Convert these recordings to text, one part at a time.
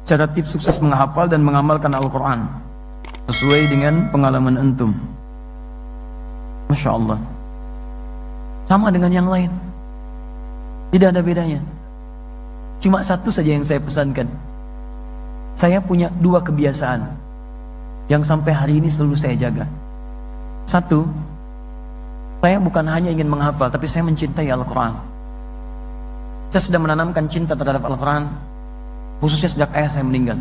cara tips sukses menghafal dan mengamalkan Al-Quran sesuai dengan pengalaman antum. Masya Allah, sama dengan yang lain, tidak ada bedanya. Cuma satu saja yang saya pesankan. Saya punya dua kebiasaan yang sampai hari ini selalu saya jaga. Satu, saya bukan hanya ingin menghafal, tapi saya mencintai Al-Quran. Saya sudah menanamkan cinta terhadap Al-Quran, khususnya sejak ayah saya meninggal.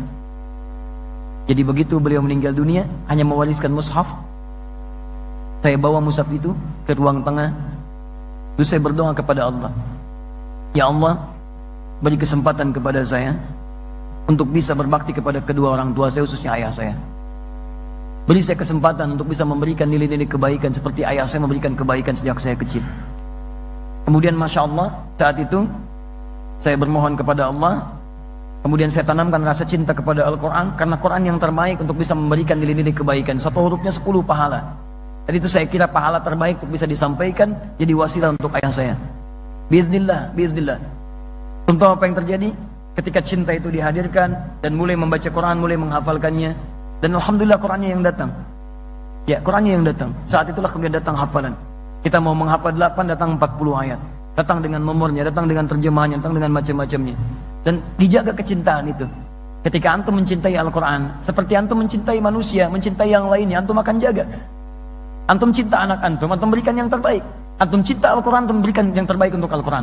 Jadi begitu beliau meninggal dunia, hanya mewariskan mushaf. Saya bawa mushaf itu ke ruang tengah, lalu saya berdoa kepada Allah, ya Allah, beri kesempatan kepada saya untuk bisa berbakti kepada kedua orang tua saya, khususnya ayah saya. Beri saya kesempatan untuk bisa memberikan nilai-nilai kebaikan seperti ayah saya memberikan kebaikan sejak saya kecil. Kemudian Masya Allah, saat itu saya bermohon kepada Allah. Kemudian saya tanamkan rasa cinta kepada Al-Quran, karena Quran yang terbaik untuk bisa memberikan nilai-nilai kebaikan. Satu hurufnya 10 pahala. Dan itu saya kira pahala terbaik untuk bisa disampaikan, jadi wasilah untuk ayah saya. Biiznillah, biiznillah. Contoh apa yang terjadi? Ketika cinta itu dihadirkan dan mulai membaca Quran, mulai menghafalkannya, dan Alhamdulillah Qurannya yang datang. Ya, Qurannya yang datang. Saat itulah kemudian datang hafalan. Kita mau menghafal 8, datang 40 ayat. Datang dengan nomornya, datang dengan terjemahannya, datang dengan macam-macamnya. Dan dijaga kecintaan itu. Ketika antum mencintai Al-Quran, seperti antum mencintai manusia, mencintai yang lainnya, antum akan jaga. Antum cinta anak antum berikan yang terbaik. Antum cinta Al-Quran, antum berikan yang terbaik untuk Al-Quran.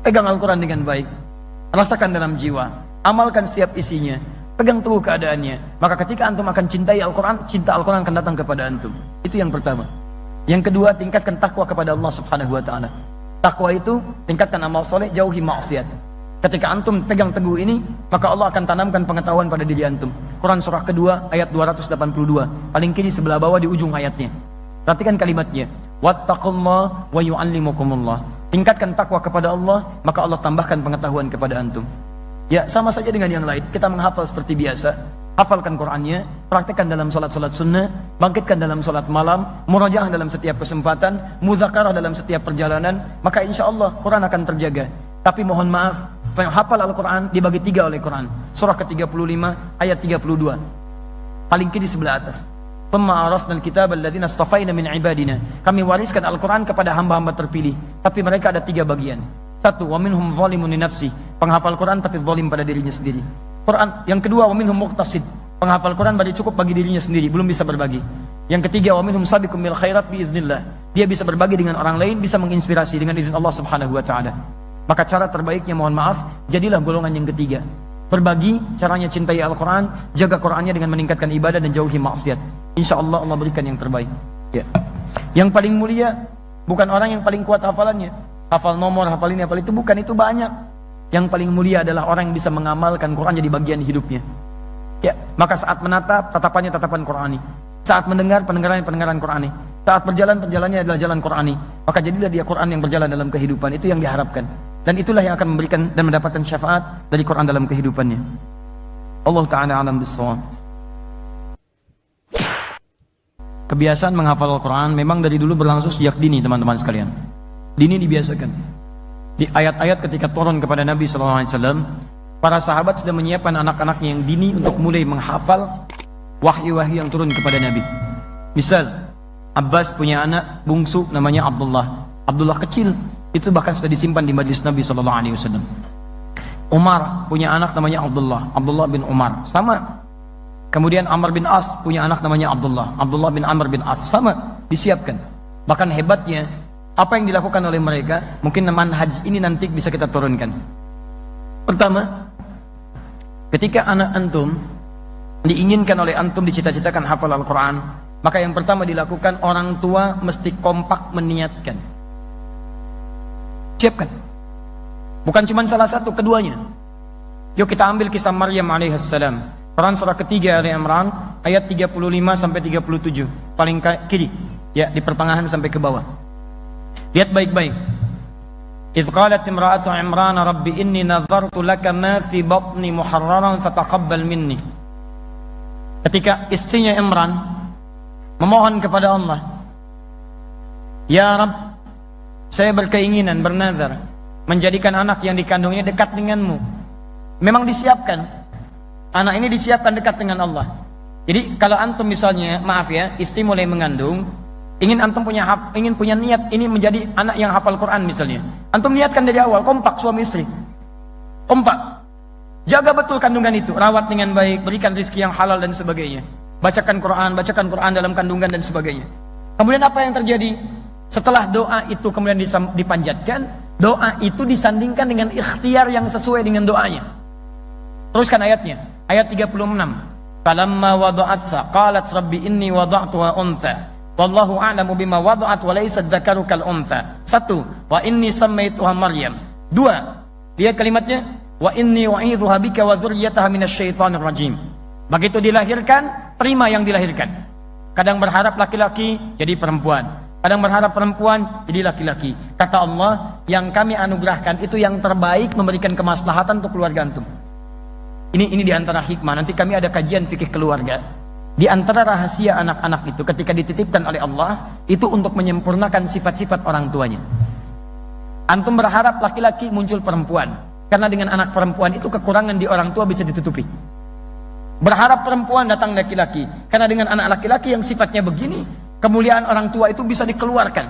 Pegang Al-Quran dengan baik, rasakan dalam jiwa, amalkan setiap isinya, pegang teguh keadaannya. Maka ketika antum akan cintai Al-Quran, cinta Al-Quran akan datang kepada antum. Itu yang pertama. Yang kedua, tingkatkan takwa kepada Allah Subhanahu wa ta'ala. Takwa itu tingkatkan amal soleh, jauhi maksiat. Ketika antum pegang teguh ini, maka Allah akan tanamkan pengetahuan pada diri antum. Quran surah kedua ayat 282, paling kiri sebelah bawah di ujung ayatnya. Perhatikan kalimatnya, wattaqullah wa yu'allimukumullah. Tingkatkan takwa kepada Allah, maka Allah tambahkan pengetahuan kepada antum. Ya, sama saja dengan yang lain. Kita menghafal seperti biasa, hafalkan Qurannya, praktekkan dalam salat-salat sunnah, bangkitkan dalam salat malam, murajaah dalam setiap kesempatan, mudzakarah dalam setiap perjalanan, maka insya Allah Quran akan terjaga. Tapi mohon maaf, hafal Al-Quran dibagi 3 oleh Quran. Surah ke-35 ayat 32, paling kiri sebelah atas. Thumma arasnal kitaba alladziina astafaina min ibadina. Kami wariskan Al-Quran kepada hamba-hamba terpilih, tapi mereka ada 3 bagian. Satu, wa minhum zalimun li nafsi, penghafal Quran tapi zalim pada dirinya sendiri. Quran. Yang kedua, wa minhum muqtasid, penghafal Quran bagi cukup bagi dirinya sendiri, belum bisa berbagi. Yang ketiga, wa minhum sabiqum bil khairat biiznillah, dia bisa berbagi dengan orang lain, bisa menginspirasi dengan izin Allah Subhanahu wa taala. Maka cara terbaiknya, mohon maaf, jadilah golongan yang ketiga. Berbagi, caranya cintai Al-Quran, jaga Qurannya dengan meningkatkan ibadah dan jauhi maksiat. Insya Allah Allah berikan yang terbaik. Ya. Yang paling mulia bukan orang yang paling kuat hafalannya, hafal nomor, hafal ini, hafal itu, bukan, itu banyak. Yang paling mulia adalah orang yang bisa mengamalkan Quran jadi bagian hidupnya. Ya, maka saat menatap, tatapannya tatapan Qurani. Saat mendengar, pendengaran Qurani. Saat berjalan, perjalanannya adalah jalan Qurani. Maka jadilah dia Quran yang berjalan dalam kehidupan. Itu yang diharapkan. Dan itulah yang akan memberikan dan mendapatkan syafaat dari Quran dalam kehidupannya. Allah Ta'ala alam bissawab. Kebiasaan menghafal Al-Quran memang dari dulu berlangsung sejak dini, teman-teman sekalian. Dini dibiasakan. Di ayat-ayat ketika turun kepada Nabi SAW, para sahabat sudah menyiapkan anak-anaknya yang dini untuk mulai menghafal wahyu-wahyu yang turun kepada Nabi. Misal, Abbas punya anak bungsu namanya Abdullah. Abdullah kecil, itu bahkan sudah disimpan di majlis Nabi SAW. Umar punya anak namanya Abdullah bin Umar, sama. Kemudian Amr bin As punya anak namanya Abdullah bin Amr bin As, sama, disiapkan. Bahkan hebatnya, apa yang dilakukan oleh mereka, mungkin manhaj ini nanti bisa kita turunkan. Pertama, ketika anak antum diinginkan oleh antum dicita-citakan hafal Al-Quran, maka yang pertama dilakukan, orang tua mesti kompak meniatkan. Siapkan. Bukan cuma salah satu, keduanya. Yuk kita ambil kisah Maryam alaihissalam. Quran surah ketiga Ali Imran ayat 35 sampai 37, paling kiri, ya, di pertengahan sampai ke bawah. Lihat baik-baik. Idz qalat imra'atu Imran rabbi inni nadhartu laka ma fi batni muharraran fataqabbal minni. Ketika istrinya Imran memohon kepada Allah, ya Rabb, saya berkeinginan, bernazar menjadikan anak yang dikandungnya dekat denganmu. Memang disiapkan, anak ini disiapkan dekat dengan Allah. Jadi kalau antum misalnya, maaf ya, istri mulai mengandung, ingin punya niat ini menjadi anak yang hafal Quran misalnya. Antum niatkan dari awal, kompak suami istri. Kompak. Jaga betul kandungan itu, rawat dengan baik, berikan rezeki yang halal dan sebagainya. Bacakan Quran dalam kandungan dan sebagainya. Kemudian apa yang terjadi? Setelah doa itu kemudian dipanjatkan, doa itu disandingkan dengan ikhtiar yang sesuai dengan doanya. Teruskan ayatnya, ayat 36. Falamma wada'atsa qalat rabbi inni wada'tuha untha wallahu a'lamu bima wada'at wa laysa dzakaru kal untha. 1. Wa inni sammaituha Maryam. 2. Lihat kalimatnya, wa inni u'idzuha bika wa dzurriyyataha minasyaitonir rajim. Begitu dilahirkan, terima yang dilahirkan. Kadang berharap laki-laki jadi perempuan, kadang berharap perempuan jadi laki-laki. Kata Allah, yang kami anugerahkan itu yang terbaik, memberikan kemaslahatan untuk keluarga antum. Ini diantara hikmah. Nanti kami ada kajian fikih keluarga. Di antara rahasia anak-anak itu ketika dititipkan oleh Allah, itu untuk menyempurnakan sifat-sifat orang tuanya. Antum berharap laki-laki muncul perempuan, karena dengan anak perempuan itu kekurangan di orang tua bisa ditutupi. Berharap perempuan datang laki-laki, karena dengan anak laki-laki yang sifatnya begini, kemuliaan orang tua itu bisa dikeluarkan.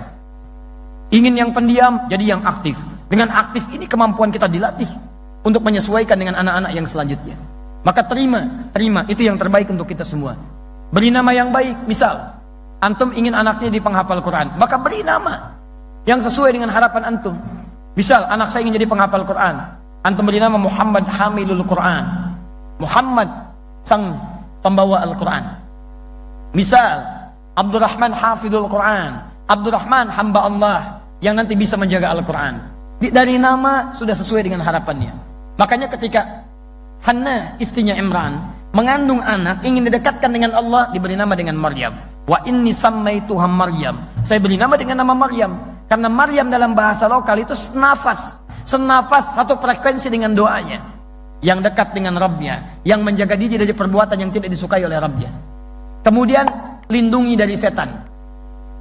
Ingin yang pendiam, jadi yang aktif. Dengan aktif ini kemampuan kita dilatih untuk menyesuaikan dengan anak-anak yang selanjutnya. Maka terima itu yang terbaik untuk kita semua. Beri nama yang baik. Misal antum ingin anaknya di penghafal Quran, maka beri nama yang sesuai dengan harapan antum. Misal anak saya ingin jadi penghafal Quran, antum beri nama Muhammad Hamilul Quran, Muhammad sang pembawa Al-Quran. Misal Abdurrahman Hafidul Quran, Abdurrahman hamba Allah yang nanti bisa menjaga Al-Quran. Dari nama sudah sesuai dengan harapannya. Makanya ketika Hannah istrinya Imran mengandung anak, ingin didekatkan dengan Allah, diberi nama dengan Maryam. Wa inni sammaituha Maryam. Saya beri nama dengan nama Maryam, karena Maryam dalam bahasa lokal itu senafas satu frekuensi dengan doanya, yang dekat dengan Rabbnya, yang menjaga diri dari perbuatan yang tidak disukai oleh Rabbnya. Kemudian lindungi dari setan.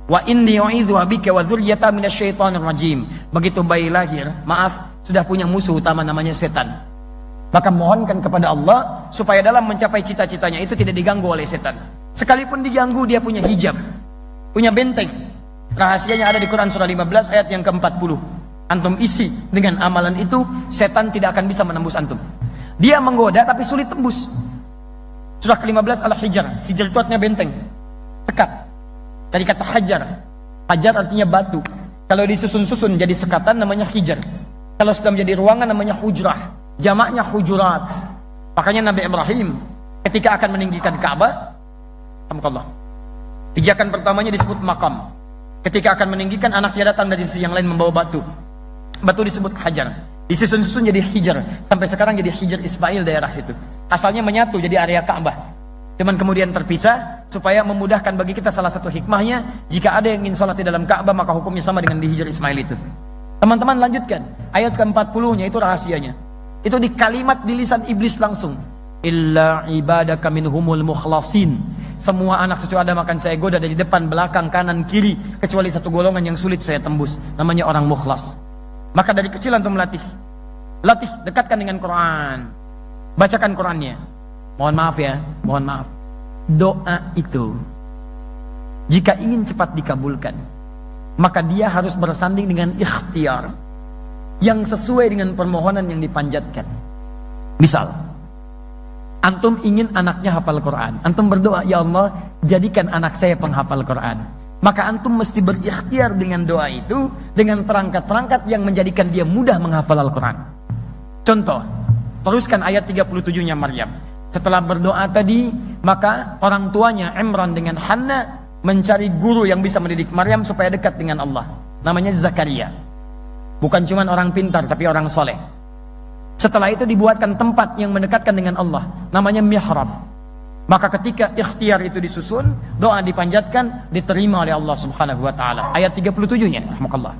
Wa inni u'idzuha bika wa dzurriyyataha minasyaitonir rajim. Begitu bayi lahir, maaf, sudah punya musuh utama namanya setan. Maka mohonkan kepada Allah supaya dalam mencapai cita-citanya itu tidak diganggu oleh setan. Sekalipun diganggu, dia punya hijab, punya benteng. Rahasianya ada di Quran surah 15 ayat yang ke-40. Antum isi dengan amalan itu, setan tidak akan bisa menembus antum. Dia menggoda tapi sulit tembus. Surah ke-15 Al-Hijr. Hijr itu artinya benteng, sekat. Dari kata hajar. Hajar artinya batu. Kalau disusun-susun jadi sekatan namanya hijr. Kalau sudah menjadi ruangan namanya hujrah. Jamaknya hujurat. Makanya Nabi Ibrahim ketika akan meninggikan Ka'bah, pijakan pertamanya disebut makam. Ketika akan meninggikan, anaknya datang dari sisi yang lain membawa batu. Batu disebut hajar. Disusun-susun jadi hijr. Sampai sekarang jadi hijr Ismail daerah situ. Asalnya menyatu jadi area Ka'bah. Cuman kemudian terpisah supaya memudahkan bagi kita. Salah satu hikmahnya, jika ada yang ingin sholat di dalam Ka'bah, maka hukumnya sama dengan di hijr Ismail itu. Teman-teman lanjutkan. Ayat ke-40-nya itu rahasianya. Itu di kalimat di lisan iblis langsung. Illa ibadaka minhumul mukhlasin. Semua anak cucu Adam akan saya goda dari depan, belakang, kanan, kiri, kecuali satu golongan yang sulit saya tembus, namanya orang mukhlas. Maka dari kecil antum latih, dekatkan dengan Quran, bacakan Qurannya. Mohon maaf, doa itu jika ingin cepat dikabulkan, maka dia harus bersanding dengan ikhtiar yang sesuai dengan permohonan yang dipanjatkan. Misal antum ingin anaknya hafal Quran, antum berdoa, ya Allah jadikan anak saya penghafal Quran. Maka antum mesti berikhtiar dengan doa itu, dengan perangkat-perangkat yang menjadikan dia mudah menghafal Al-Quran. Contoh, teruskan ayat 37-nya Maryam. Setelah berdoa tadi, maka orang tuanya Imran dengan Hannah mencari guru yang bisa mendidik Maryam supaya dekat dengan Allah. Namanya Zakaria. Bukan cuma orang pintar, tapi orang soleh. Setelah itu dibuatkan tempat yang mendekatkan dengan Allah, namanya mihrab. Maka ketika ikhtiar itu disusun, doa dipanjatkan, diterima oleh Allah Subhanahu wa taala. Ayat 37-nya, rahmakallah.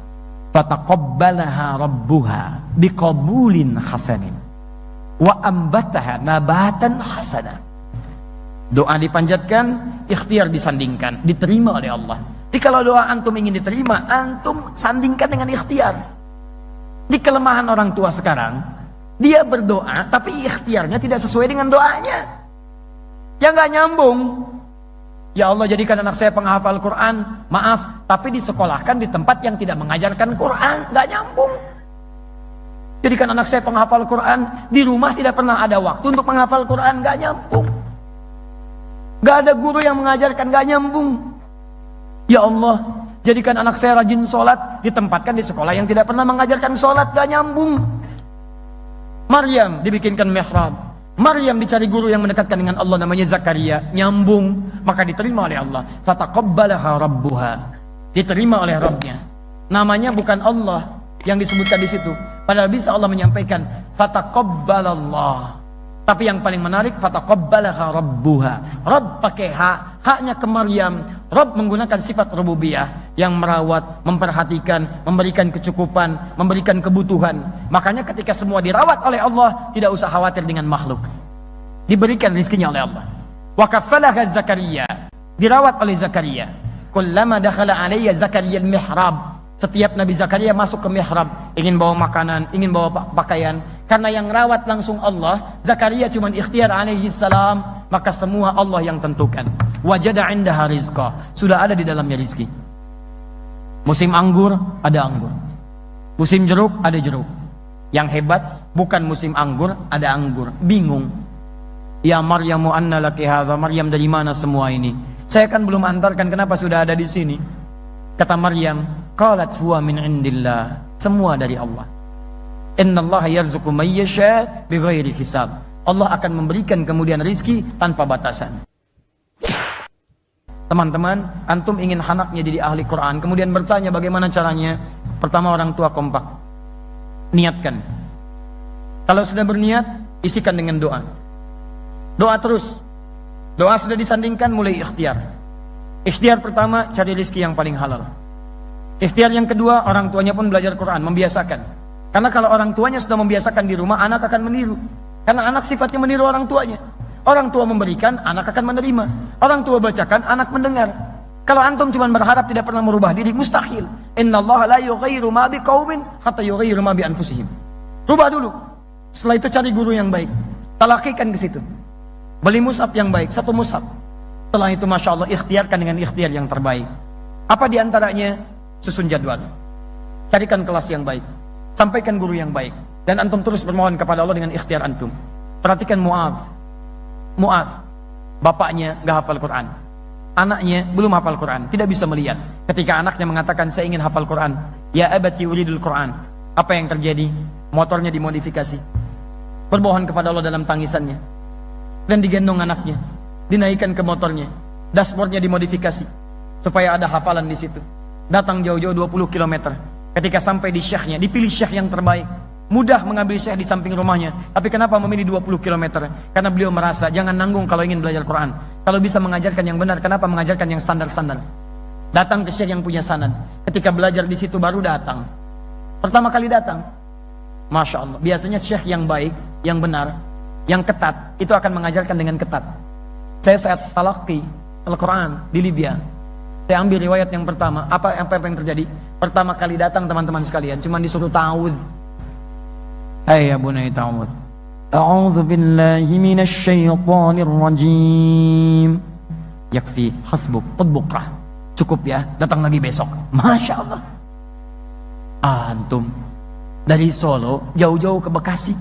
Fataqabbalaha rabbuha biqabulin hasanin wa ambataha nabatan hasana. Doa dipanjatkan, ikhtiar disandingkan, diterima oleh Allah. Jadi kalau doa antum ingin diterima, antum sandingkan dengan ikhtiar. Di kelemahan orang tua sekarang, Dia berdoa, tapi ikhtiarnya tidak sesuai dengan doanya. Ya nggak nyambung. Ya Allah, jadikan anak saya penghafal Quran. Maaf, tapi disekolahkan di tempat yang tidak mengajarkan Quran. Nggak nyambung. Jadikan anak saya penghafal Quran, di rumah tidak pernah ada waktu untuk menghafal Quran. Nggak nyambung. Nggak ada guru yang mengajarkan, nggak nyambung. Ya Allah, jadikan anak saya rajin sholat, ditempatkan di sekolah yang tidak pernah mengajarkan sholat. Nggak nyambung. Maryam dibikinkan mihrab. Maryam dicari guru yang mendekatkan dengan Allah, namanya Zakaria, nyambung, maka diterima oleh Allah. Fataqabbalaha rabbuha, diterima oleh Rabbnya. Namanya bukan Allah yang disebutkan di situ, padahal bisa Allah menyampaikan fataqabbalallah. Tapi yang paling menarik, fataqabbalaha rabbuha. Rabb pakai haknya ke Maryam. Rabb menggunakan sifat rububiyah yang merawat, memperhatikan, memberikan kecukupan, memberikan kebutuhan. Makanya ketika semua dirawat oleh Allah, tidak usah khawatir dengan makhluk. Diberikan rizkinya oleh Allah. Wa kaffalaha Zakaria, dirawat oleh Zakaria. Kullama dakhala alayya Zakaria al-mihrab. Setiap Nabi Zakaria masuk ke mihrab, ingin bawa makanan, ingin bawa pakaian, karena yang rawat langsung Allah, Zakaria cuma ikhtiar alaihi salam, maka semua Allah yang tentukan. Wajada indaha rizqa, sudah ada di dalamnya rizki. Musim anggur, ada anggur. Musim jeruk, ada jeruk. Yang hebat, bukan musim anggur, ada anggur. Bingung. Ya Maryamu anna laki hadha, Maryam dari mana semua ini? Saya kan belum antarkan, kenapa sudah ada di sini? Kata Maryam, qalat huwa min indillah, semua dari Allah. Innallaha yarzuqu may yasha bighairi hisab. Allah akan memberikan kemudian rizki tanpa batasan. Teman-teman, antum ingin anaknya jadi ahli Quran, kemudian bertanya bagaimana caranya? Pertama, orang tua kompak. Niatkan. Kalau sudah berniat, isikan dengan doa. Doa terus. Doa sudah disandingkan, mulai ikhtiar. Ikhtiar pertama, cari rizki yang paling halal. Ikhtiar yang kedua, orang tuanya pun belajar Quran, membiasakan. Karena kalau orang tuanya sudah membiasakan di rumah, anak akan meniru. Karena anak sifatnya meniru orang tuanya. Orang tua memberikan, anak akan menerima. Orang tua bacakan, anak mendengar. Kalau antum cuma berharap tidak pernah merubah diri, mustahil. Innallaha la yughayyiru ma biqaumin hatta yughayyiru ma bi anfusihim. Rubah dulu. Setelah itu cari guru yang baik. Talakikan ke situ. Beli mushaf yang baik, satu mushaf. Setelah itu Masya Allah, ikhtiarkan dengan ikhtiar yang terbaik. Apa diantaranya? Susun jadwal. Carikan kelas yang baik. Sampaikan guru yang baik. Dan antum terus bermohon kepada Allah dengan ikhtiar antum. Perhatikan Mu'adz, bapaknya gak hafal Quran. Anaknya belum hafal Quran, tidak bisa melihat. Ketika anaknya mengatakan, saya ingin hafal Quran. Ya abati uridul Quran. Apa yang terjadi? Motornya dimodifikasi. Bermohon kepada Allah dalam tangisannya. Dan digendong anaknya. Dinaikkan ke motornya, dashboardnya dimodifikasi supaya ada hafalan di situ. Datang jauh-jauh 20 km. Ketika sampai di syekhnya, dipilih syekh yang terbaik. Mudah mengambil syekh di samping rumahnya. Tapi kenapa memilih 20 km? Karena beliau merasa jangan nanggung kalau ingin belajar Quran. Kalau bisa mengajarkan yang benar, kenapa mengajarkan yang standar-standar? Datang ke syekh yang punya sanad. Ketika belajar di situ baru datang. Pertama kali datang, Masya Allah. Biasanya syekh yang baik, yang benar, yang ketat, itu akan mengajarkan dengan ketat. Saya saat talaqi Al-Quran di Libya, saya ambil riwayat yang pertama. Apa yang terjadi? Pertama kali datang teman-teman sekalian, cuma disuruh ta'awudz. Hai ya bunai ta'awudz. A'udzu billahi minasy syaithanir rajim. Yakfi hasbuk utbuqrah. Cukup ya, datang lagi besok. Masya Allah. Antum dari Solo jauh-jauh ke Bekasi.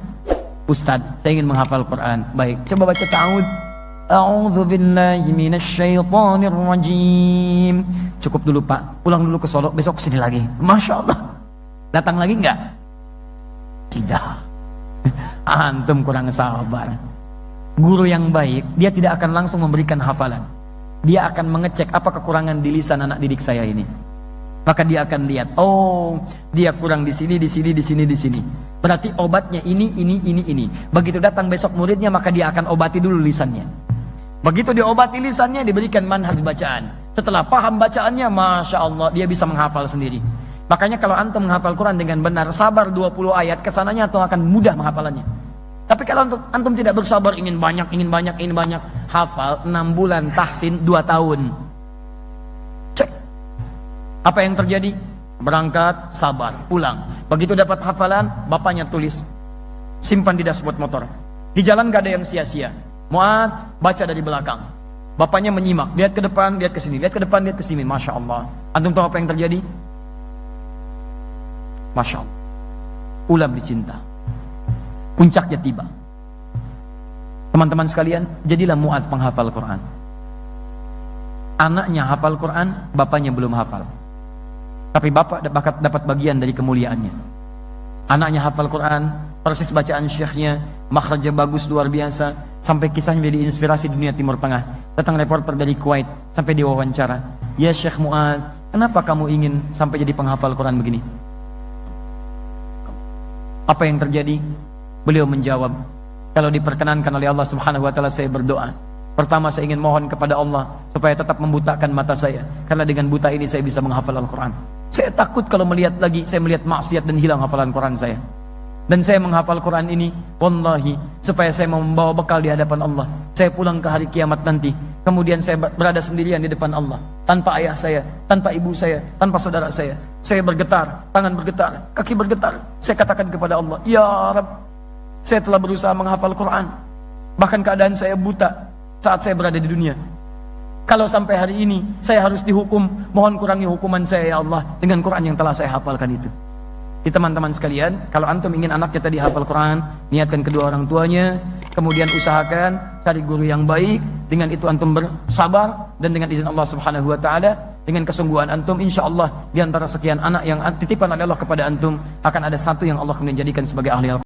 Ustadz, saya ingin menghafal Quran. Baik, coba baca ta'awudz. A'udzu billahi minasy syaithanir rajim. Cukup dulu Pak, pulang dulu ke Solo, besok kesini lagi. Masya Allah. Datang lagi enggak? Tidak. Antum kurang sabar. Guru yang baik, dia tidak akan langsung memberikan hafalan. Dia akan mengecek apa kekurangan di lisan anak didik saya ini. Maka dia akan lihat, oh dia kurang di sini, di sini, di sini, di sini. Berarti obatnya ini. Begitu datang besok muridnya, maka dia akan obati dulu lisannya. Begitu diobati lisannya, diberikan manhaj bacaan. Setelah paham bacaannya, Masya Allah, dia bisa menghafal sendiri. Makanya kalau antum menghafal Quran dengan benar, sabar 20 ayat, kesananya antum akan mudah menghafalannya. Tapi kalau antum tidak bersabar, ingin banyak, hafal 6 bulan, tahsin 2 tahun. Cek. Apa yang terjadi? Berangkat, sabar, pulang. Begitu dapat hafalan, bapaknya tulis. simpan di dashboard motor. Di jalan gak ada yang sia-sia. Mu'adz baca dari belakang. Bapaknya menyimak, lihat ke depan, lihat ke sini, lihat ke depan, lihat ke sini. Masya Allah. Antum tahu apa yang terjadi? Masya Allah. Ulam dicinta. Puncaknya tiba. Teman-teman sekalian, jadilah Mu'adz penghafal Quran. Anaknya hafal Quran, bapaknya belum hafal. Tapi bapak dapat bagian dari kemuliaannya. Anaknya hafal Quran, persis bacaan syekhnya, makhrajnya bagus luar biasa, sampai kisahnya menjadi inspirasi dunia Timur Tengah. Datang reporter dari Kuwait, sampai diwawancara, "Ya Syekh Mu'adz, kenapa kamu ingin sampai jadi penghafal Quran begini?" Apa yang terjadi? Beliau menjawab, "Kalau diperkenankan oleh Allah Subhanahu wa taala, saya berdoa. Pertama, saya ingin mohon kepada Allah supaya tetap membutakan mata saya, karena dengan buta ini saya bisa menghafal Al-Quran. Saya takut kalau melihat lagi, saya melihat maksiat dan hilang hafalan Quran saya. Dan saya menghafal Quran ini, wallahi, supaya saya membawa bekal di hadapan Allah. Saya pulang ke hari kiamat nanti, kemudian saya berada sendirian di depan Allah, tanpa ayah saya, tanpa ibu saya, tanpa saudara saya. Saya bergetar, tangan bergetar, kaki bergetar. Saya katakan kepada Allah, ya Rabb, saya telah berusaha menghafal Quran, bahkan keadaan saya buta saat saya berada di dunia. Kalau sampai hari ini saya harus dihukum, mohon kurangi hukuman saya ya Allah dengan Quran yang telah saya hafalkan itu." Di teman-teman sekalian, kalau antum ingin anaknya tadi hafal Quran, niatkan kedua orang tuanya, kemudian usahakan cari guru yang baik. Dengan itu antum bersabar, dan dengan izin Allah Subhanahu wa taala, dengan kesungguhan antum, insya Allah di antara sekian anak yang titipan oleh Allah kepada antum, akan ada satu yang Allah kemudian jadikan sebagai ahli Al-Quran.